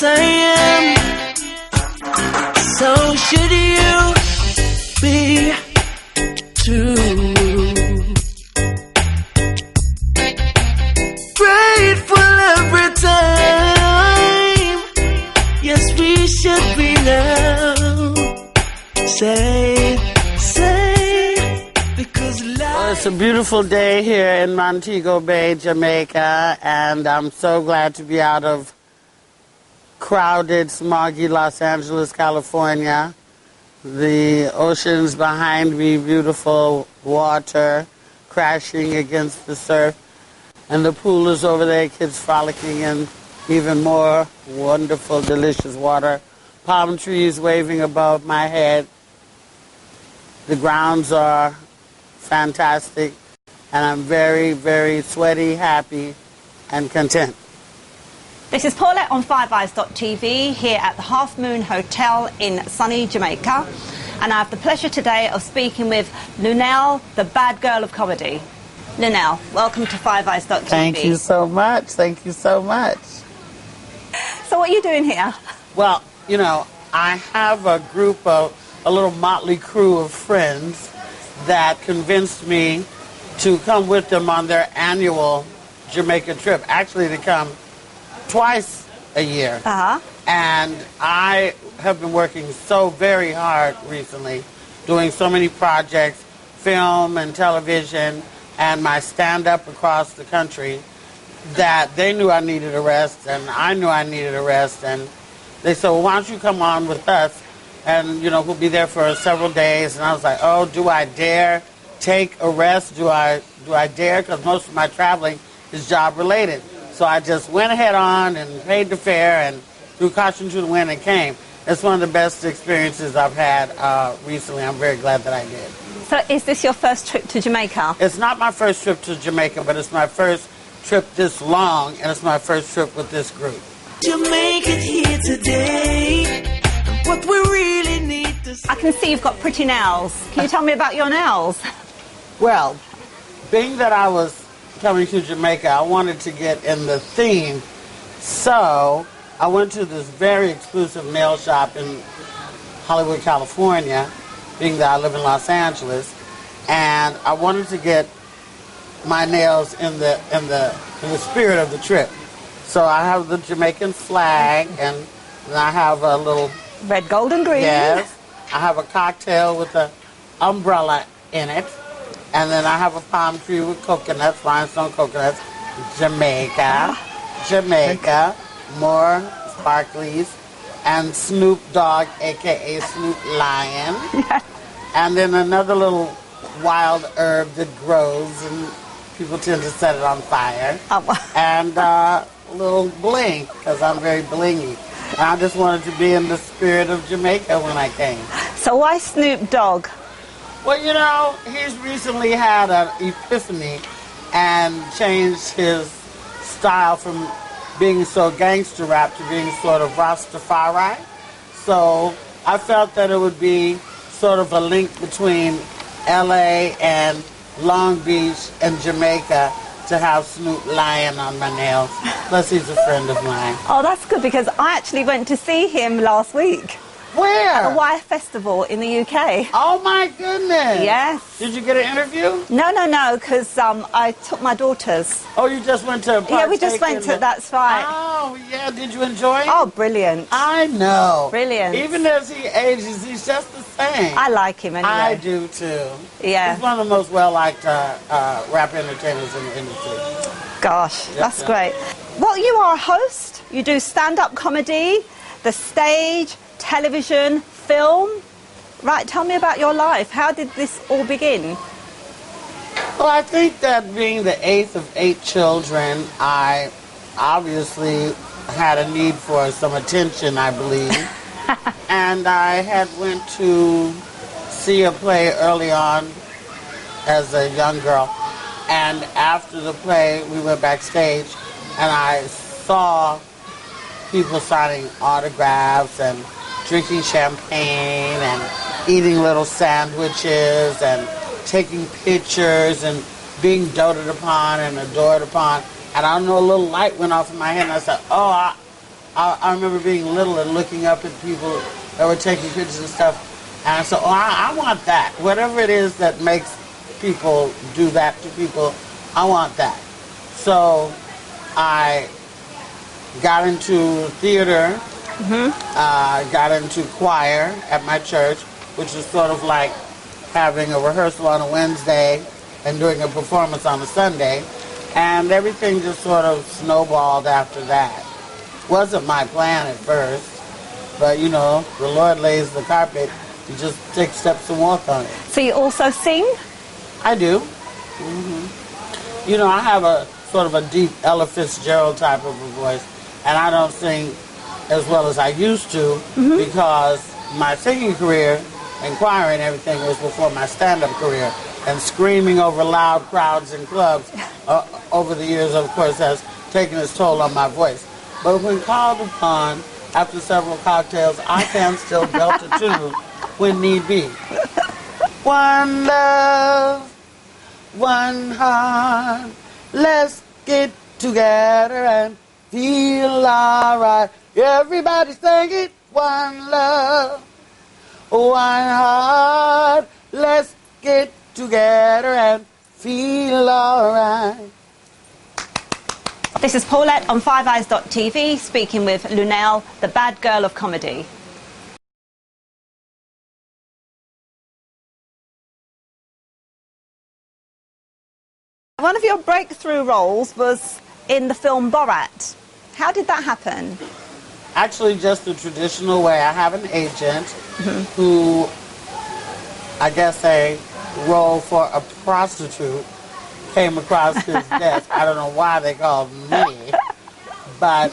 I am. So should you be too. Grateful every time. Yes, we should be now. Say, because life. Well, it's a beautiful day here in Montego Bay, Jamaica, and I'm so glad to be out of crowded, smoggy Los Angeles, California. The ocean's behind me, beautiful water crashing against the surf, and the pool is over there, kids frolicking in even more wonderful, delicious water. Palm trees waving above my head. The grounds are fantastic, and I'm very, very sweaty, happy, and content. This is Tollette on FiveEyes.tv here at the Half Moon Hotel in sunny Jamaica, and I have the pleasure today of speaking with Luenell, the bad girl of comedy. Luenell, welcome to FiveEyes.tv. Thank you so much. Thank you so much. So what are you doing here? Well, you know, I have a group of, a little motley crew of friends that convinced me to come with them on their annual Jamaica trip. Actually, they come twice a year. And I have been working so very hard recently, doing so many projects, film and television, and my stand-up across the country, that they knew I needed a rest, and I knew I needed a rest, and they said, well, why don't you come on with us? And, you know, we'll be there for several days. And I was like, oh, do I dare take a rest? Do I dare? Because most of my traveling is job-related. So I just went ahead on and paid the fare and threw caution to the wind and came. It's one of the best experiences I've had recently. I'm very glad that I did. So is this your first trip to Jamaica? It's not my first trip to Jamaica, but it's my first trip this long, and it's my first trip with this group. To make it here today, what we really need to see. I can see you've got pretty nails. Can you tell me about your nails? Well, being that I was coming to Jamaica, I wanted to get in the theme. So I went to this very exclusive nail shop in Hollywood, California, being that I live in Los Angeles, and I wanted to get my nails in the spirit of the trip. So I have the Jamaican flag, and I have a little red, gold, and green. Yes. I have a cocktail with an umbrella in it. And then I have a palm tree with coconuts, rhinestone coconuts. Jamaica. Jamaica. More sparklies. And Snoop Dogg, a.k.a. Snoop Lion. And then another little wild herb that grows, and people tend to set it on fire. And a little bling, because I'm very blingy. And I just wanted to be in the spirit of Jamaica when I came. So why Snoop Dogg? Well, you know, he's recently had an epiphany and changed his style from being so gangster rap to being sort of Rastafari. So I felt that it would be sort of a link between L.A. and Long Beach and Jamaica to have Snoop Lion on my nails. Plus, he's a friend of mine. Oh, that's good, because I actually went to see him last week. Where? At the Wire Festival in the UK. Oh, my goodness. Yes. Did you get an interview? No, because I took my daughters. Oh, you just went to Yeah, we just went to, that's right. Oh, yeah. Did you enjoy it? Oh, brilliant. I know. Brilliant. Even as he ages, he's just the same. I like him anyway. I do, too. Yeah. He's one of the most well-liked rap entertainers in the industry. Gosh, that's great. Well, you are a host. You do stand-up comedy, the stage, television, film. Right, tell me about your life. How did this all begin? Well, I think that being the eighth of 8 children, I obviously had a need for some attention, I believe. And I had went to see a play early on as a young girl. And after the play, we went backstage, and I saw people signing autographs and drinking champagne and eating little sandwiches and taking pictures and being doted upon and adored upon. And I don't know, a little light went off in my head, and I said, oh, I remember being little and looking up at people that were taking pictures and stuff. And so I want that. Whatever it is that makes people do that to people, I want that. So I got into theater, got into choir at my church, which is sort of like having a rehearsal on a Wednesday and doing a performance on a Sunday. And everything just sort of snowballed after that. Wasn't my plan at first, but you know, the Lord lays the carpet, you just take steps and walk on it. So you also sing? I do. You know, I have a sort of a deep Ella Fitzgerald type of a voice, and I don't sing as well as I used to because my singing career and choir and everything was before my stand-up career, and screaming over loud crowds in clubs over the years, of course, has taken its toll on my voice. But when called upon, after several cocktails, I can still belt a tune when need be. One love, one heart, let's get together and feel alright. Everybody sing it. One love, one heart, let's get together and feel alright. This is Paulette on FiveEyes.tv speaking with Luenell, the bad girl of comedy. One of your breakthrough roles was in the film Borat. How did that happen? Actually, just the traditional way. I have an agent who, I guess, a role for a prostitute came across his desk. I don't know why they called me, but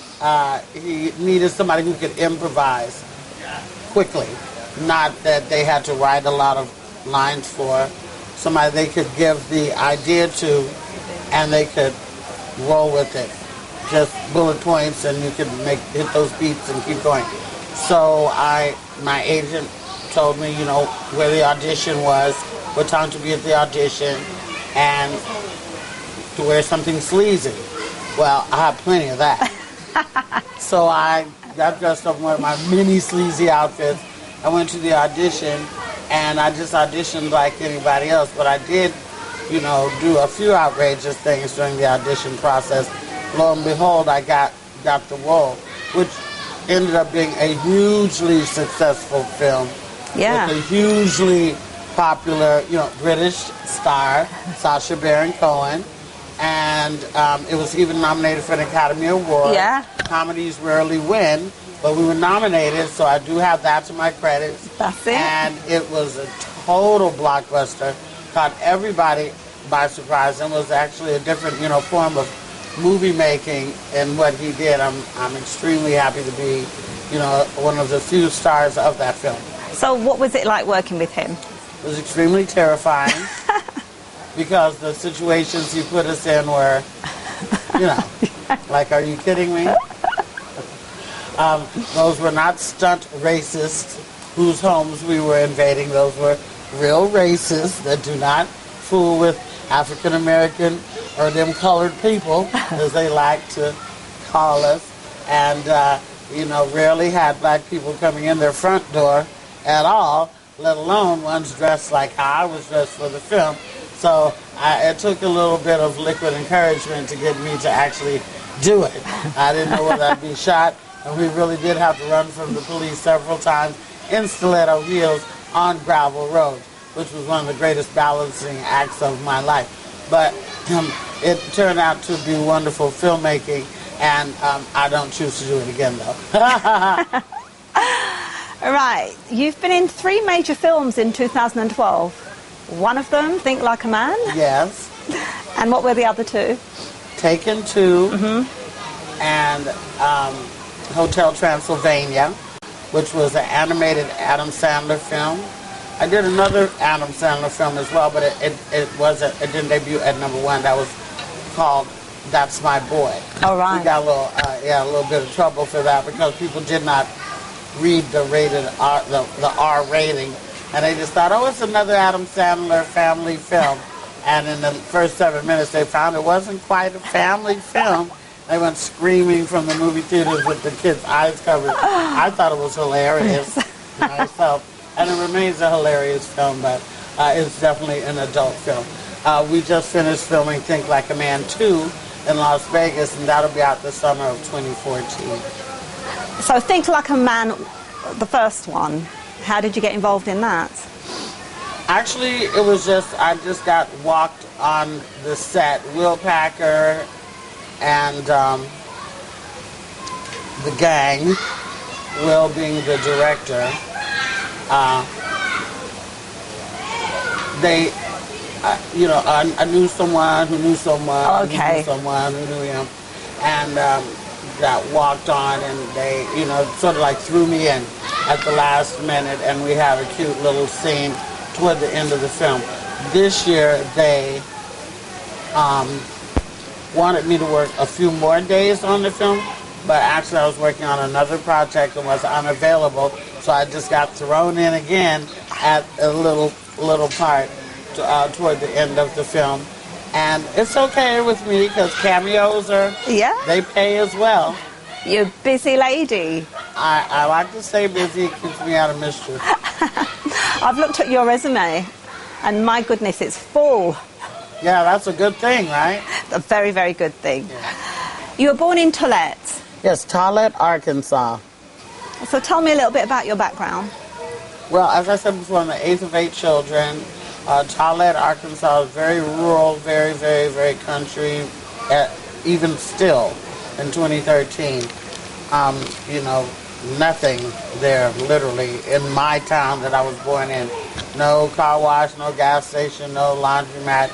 he needed somebody who could improvise quickly. Not that they had to write a lot of lines for. Somebody they could give the idea to, and they could roll with it. Just bullet points, and you could hit those beats and keep going. So my agent told me, you know, where the audition was, what time to be at the audition, and to wear something sleazy. Well, I have plenty of that. So I got dressed up in one of my mini sleazy outfits. I went to the audition, and I just auditioned like anybody else, but I did, you know, do a few outrageous things during the audition process. Lo and behold, I got the role, which ended up being a hugely successful film. Yeah. With a hugely popular, you know, British star, Sacha Baron Cohen. And it was even nominated for an Academy Award. Yeah. Comedies rarely win, but we were nominated, so I do have that to my credit. That's it. And it was a total blockbuster. Caught everybody by surprise, and was actually a different, you know, form of movie making in what he did. I'm extremely happy to be, you know, one of the few stars of that film. So what was it like working with him? It was extremely terrifying because the situations he put us in were, you know, like, are you kidding me? Those were not stunt racists whose homes we were invading. Those were real racists that do not fool with African American or them colored people, as they like to call us, and you know, rarely had black people coming in their front door at all, let alone ones dressed like how I was dressed for the film. So it took a little bit of liquid encouragement to get me to actually do it. I didn't know whether I'd be shot, and we really did have to run from the police several times in stiletto heels on gravel roads, which was one of the greatest balancing acts of my life. But it turned out to be wonderful filmmaking, and I don't choose to do it again, though. All right, you've been in 3 major films in 2012. One of them, Think Like a Man? Yes. And what were the other 2? Taken 2, and Hotel Transylvania, which was an animated Adam Sandler film. I did another Adam Sandler film as well, but it didn't debut at #1. That was called That's My Boy. All right. We got a little bit of trouble for that because people did not read the rated R, the R rating, and they just thought, oh, it's another Adam Sandler family film. And in the first 7 minutes, they found it wasn't quite a family film, They went screaming from the movie theaters with the kids' eyes covered. I thought it was hilarious myself, and it remains a hilarious film, but it's definitely an adult film. We just finished filming Think Like a Man 2 in Las Vegas, and that'll be out the summer of 2014. So Think Like a Man, the first one, how did you get involved in that? Actually, it was I just got walked on the set. Will Packer and the gang, Will being the director, I knew someone who knew someone who knew someone who knew him, and got walked on, and they, sort of like threw me in at the last minute, and we had a cute little scene toward the end of the film. This year, they wanted me to work a few more days on the film, but actually I was working on another project and was unavailable, so I just got thrown in again at a little part toward the end of the film. And it's okay with me because cameos they pay as well. You're a busy lady. I like to stay busy. It keeps me out of mischief. I've looked at your resume, and my goodness, it's full. Yeah, that's a good thing, right? A very, very good thing. Yeah. You were born in Tollette. Yes, Tollette, Arkansas. So tell me a little bit about your background. Well, as I said before, I'm the 8th of 8 children. Tollette, Arkansas is very rural, very, very, very country, even still in 2013. Nothing there, literally, in my town that I was born in. No car wash, no gas station, no laundromat,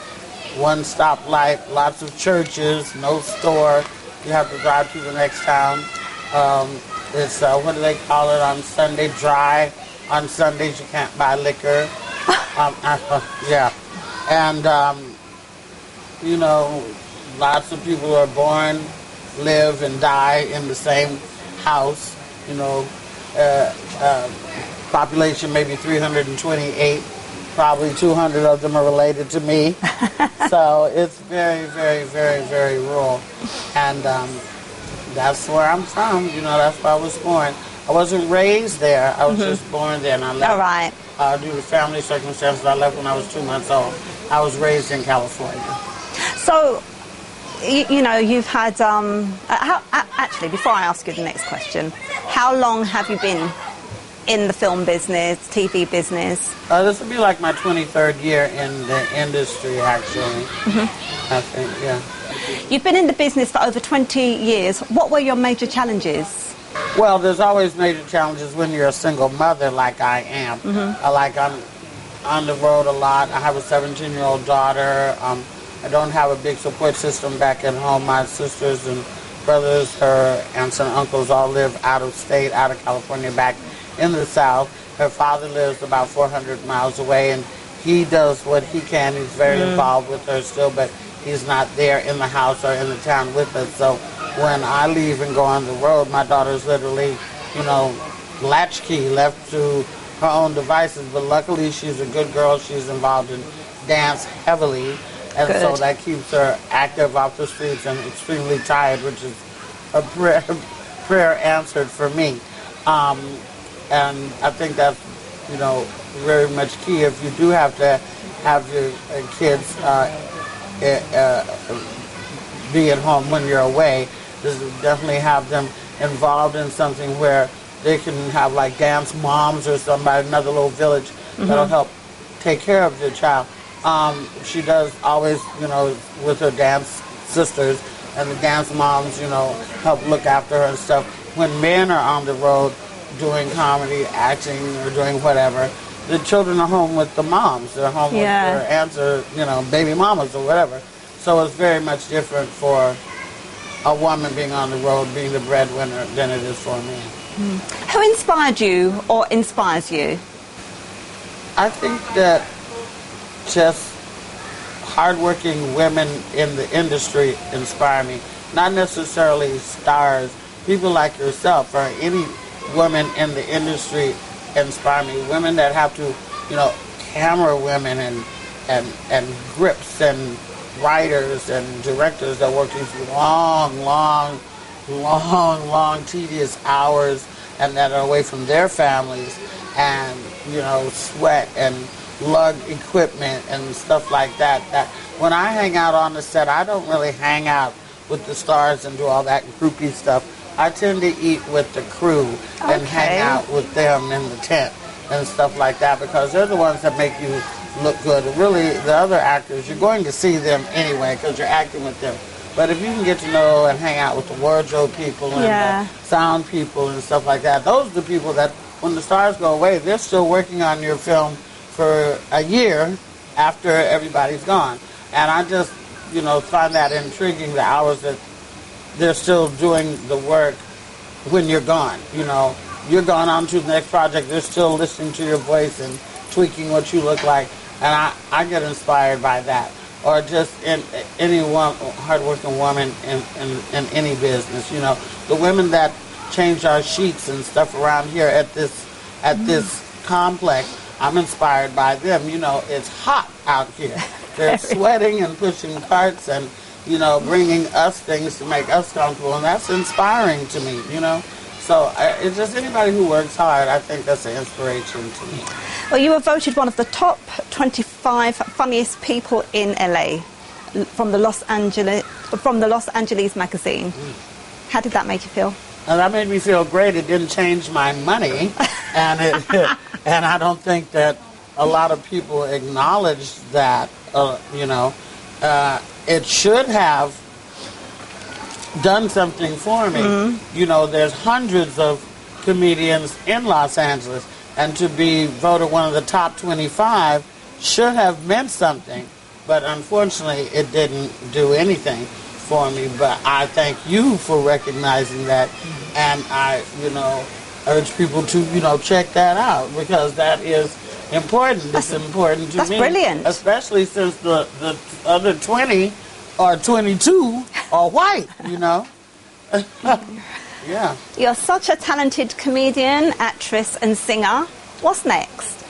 one stoplight, lots of churches, no store. You have to drive to the next town. It's, what do they call it on Sunday? Dry. On Sundays you can't buy liquor. Yeah. And, lots of people are born, live, and die in the same house. Population maybe 328. Probably 200 of them are related to me. So it's very, very, very, very rural. And that's where I'm from. That's where I was born. I wasn't raised there. I was just born there, and I left. All right. Due to family circumstances, I left when I was 2 months old. I was raised in California. So, you've had, actually, before I ask you the next question, how long have you been in the film business, TV business? This will be like my 23rd year in the industry, actually. I think, yeah. You've been in the business for over 20 years. What were your major challenges? Well, there's always major challenges when you're a single mother like I am. I'm on the road a lot. I have a 17-year-old daughter. I don't have a big support system back at home. My sisters and brothers, her aunts and uncles all live out of state, out of California, back in the South. Her father lives about 400 miles away, and he does what he can. He's very involved with her still, but he's not there in the house or in the town with us. So when I leave and go on the road, my daughter's literally, latchkey, left to her own devices. But luckily, she's a good girl. She's involved in dance heavily, and so that keeps her active off the streets and extremely tired, which is a prayer answered for me. And I think that's, very much key. If you do have to have your kids be at home when you're away, just definitely have them involved in something where they can have like dance moms or somebody, another little village that'll help take care of your child. She does always, with her dance sisters, and the dance moms, help look after her and stuff. When men are on the road doing comedy, acting, or doing whatever, the children are home with the moms. They're home with their aunts or, baby mamas or whatever. So it's very much different for a woman being on the road, being the breadwinner, than it is for a man. Who inspired you or inspires you? I think that just hardworking women in the industry inspire me. Not necessarily stars. People like yourself or any woman in the industry inspire me. Women that have to, camera women and grips and writers and directors that work these long, tedious hours and that are away from their families and, you know, sweat and lug equipment and stuff like that. That when I hang out on the set, I don't really hang out with the stars and do all that groupie stuff. I tend to eat with the crew and hang out with them in the tent and stuff like that because they're the ones that make you look good. Really, the other actors, you're going to see them anyway because you're acting with them. But if you can get to know and hang out with the wardrobe people and the sound people and stuff like that, those are the people that, when the stars go away, they're still working on your film for a year after everybody's gone. And I just, you know, find that intriguing, the hours that they're still doing the work when you're gone. You know, you're gone on to the next project, they're still listening to your voice and tweaking what you look like. And I get inspired by that. Or just any hardworking woman in any business. You know, the women that change our sheets and stuff around here at this complex, I'm inspired by them. You know, it's hot out here. They're sweating and pushing carts and, you know, bringing us things to make us comfortable, and that's inspiring to me, you know. So it's just anybody who works hard, I think that's an inspiration to me. Well, you were voted one of the top 25 funniest people in LA from the Los Angeles magazine. How did that make you feel? Well, that made me feel great. It didn't change my money, and and I don't think that a lot of people acknowledge that. You know, it should have done something for me. You know, there's hundreds of comedians in Los Angeles, and to be voted one of the top 25 should have meant something, but unfortunately it didn't do anything for me. But I thank you for recognizing that, and I, you know, urge people to, you know, check that out because that is important. It's important to me. That's brilliant. Especially since the other 20 or 22 are white, you know. Yeah. You're such a talented comedian, actress and singer. What's next?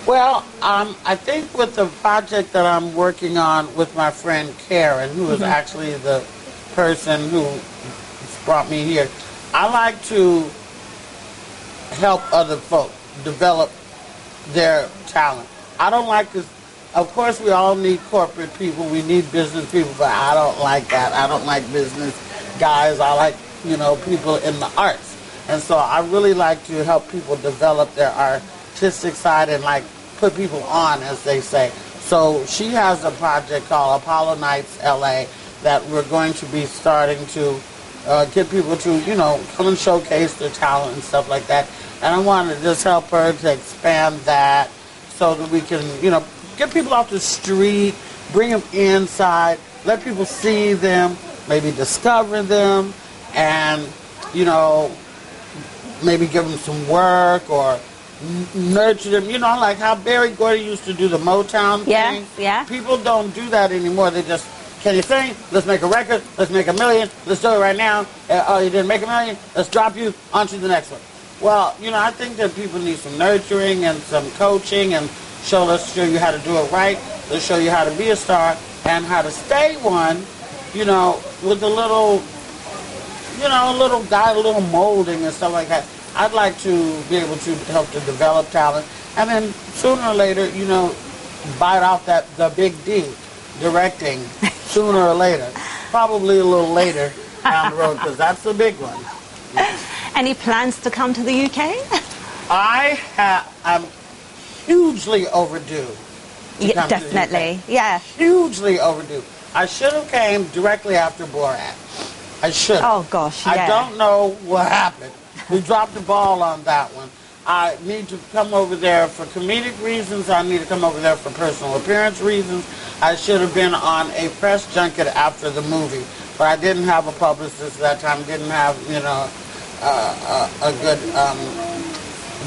Well, I think with the project that I'm working on with my friend Karen, who is actually the person who brought me here, I like to help other folk develop their talent. I don't like this. Of course, we all need corporate people. We need business people, but I don't like that. I don't like business guys. I like, you know, people in the arts. And so I really like to help people develop their artistic side and, like, put people on, as they say. So she has a project called Apollo Nights LA that we're going to be starting to get people to, you know, come and showcase their talent and stuff like that. And I want to just help her to expand that so that we can, you know, get people off the street, bring them inside, let people see them, maybe discover them, and, you know, maybe give them some work or nurture them. You know, like how Barry Gordy used to do the Motown thing. Yeah. People don't do that anymore. They just, can you sing? Let's make a record. Let's make $1 million. Let's do it right now. Oh, you didn't make $1 million? Let's drop you. On to the next one. Well, you know, I think that people need some nurturing and some coaching and show you how to do it right. Let's show you how to be a star and how to stay one, you know, with a little, you know, a little guide, a little molding and stuff like that. I'd like to be able to help to develop talent. And then sooner or later, you know, bite off the big D, directing, sooner or later. Probably a little later down the road, because that's the big one. Yeah. Any plans to come to the UK? I'm hugely overdue. Yeah, definitely, yeah. Hugely overdue. I should have came directly after Borat. I should. Oh, gosh, yeah. I don't know what happened. We dropped the ball on that one. I need to come over there for comedic reasons. I need to come over there for personal appearance reasons. I should have been on a press junket after the movie, but I didn't have a publicist at that time, didn't have, you know, a good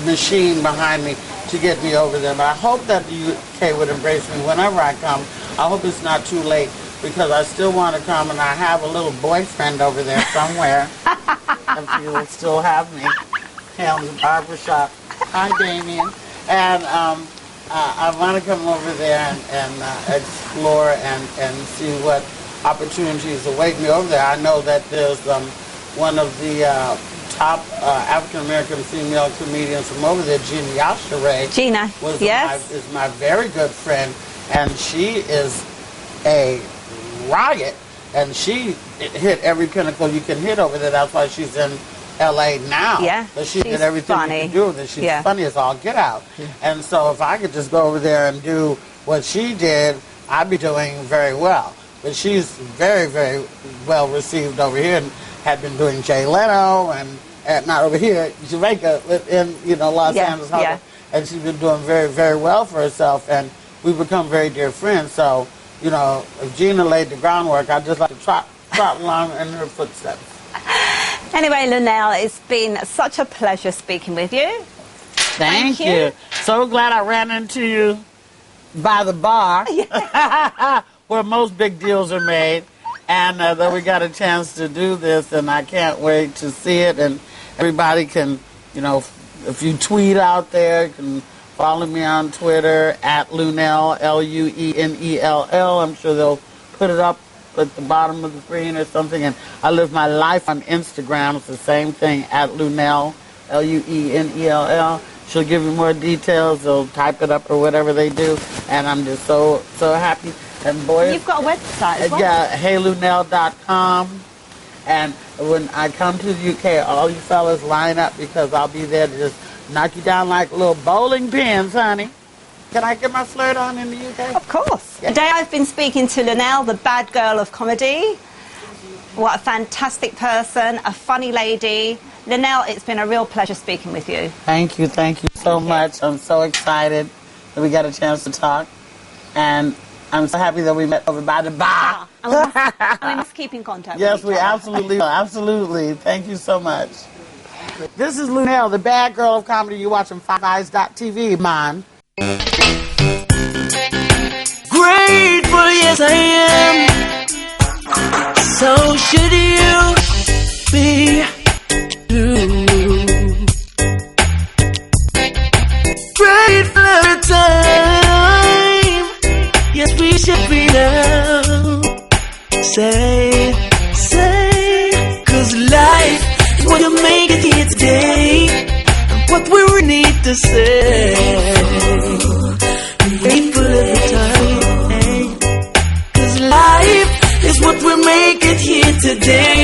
machine behind me to get me over there. But I hope that the UK would embrace me whenever I come. I hope it's not too late, because I still want to come, and I have a little boyfriend over there somewhere. If you will still have me. Helms Barbershop. Hi, Damien. And I want to come over there and explore and see what opportunities await me over there. I know that there's one of the top African-American female comedians from over there, Gina Yashere. Gina, yes. Is my very good friend, and she is a riot, and she hit every pinnacle you can hit over there. That's why she's in L.A. now. Yeah, but she did everything you can do with it. She's funny as all get out. And so if I could just go over there and do what she did, I'd be doing very well. But she's very, very well received over here, and had been doing Jay Leno and not over here, Jamaica, in Los Angeles, and she's been doing very, very well for herself, and we've become very dear friends. So, if Gina laid the groundwork, I'd just like to trot along in her footsteps. Anyway, Luenell, it's been such a pleasure speaking with you. Thank you. So glad I ran into you by the bar, where most big deals are made, and that we got a chance to do this, and I can't wait to see it. And everybody can, if you tweet out there, you can follow me on Twitter at Luenell, Luenell. I'm sure they'll put it up at the bottom of the screen or something. And I live my life on Instagram. It's the same thing, at Luenell, Luenell. She'll give you more details. They'll type it up or whatever they do. And I'm just so happy. And boy, you've got a website as well. Yeah, heyluenell.com. And when I come to the UK, all you fellas line up, because I'll be there to just knock you down like little bowling pins, honey. Can I get my flirt on in the UK? Of course. Yeah. Today I've been speaking to Luenell, the bad girl of comedy. What a fantastic person, a funny lady. Luenell, it's been a real pleasure speaking with you. Thank you so much. I'm so excited that we got a chance to talk. And I'm so happy that we met over by the bar. And we must keep in contact. Yes, we absolutely will. Absolutely. Thank you so much. This is Luenell, the bad girl of comedy. You're watching 5eyes.tv, man. Grateful, yes I am. So should you be too. Grateful every time. Yes, we should be now. Say, 'cause life is what you make it here today. What we really need to say. Grateful every time. 'Cause life is what we make it here today.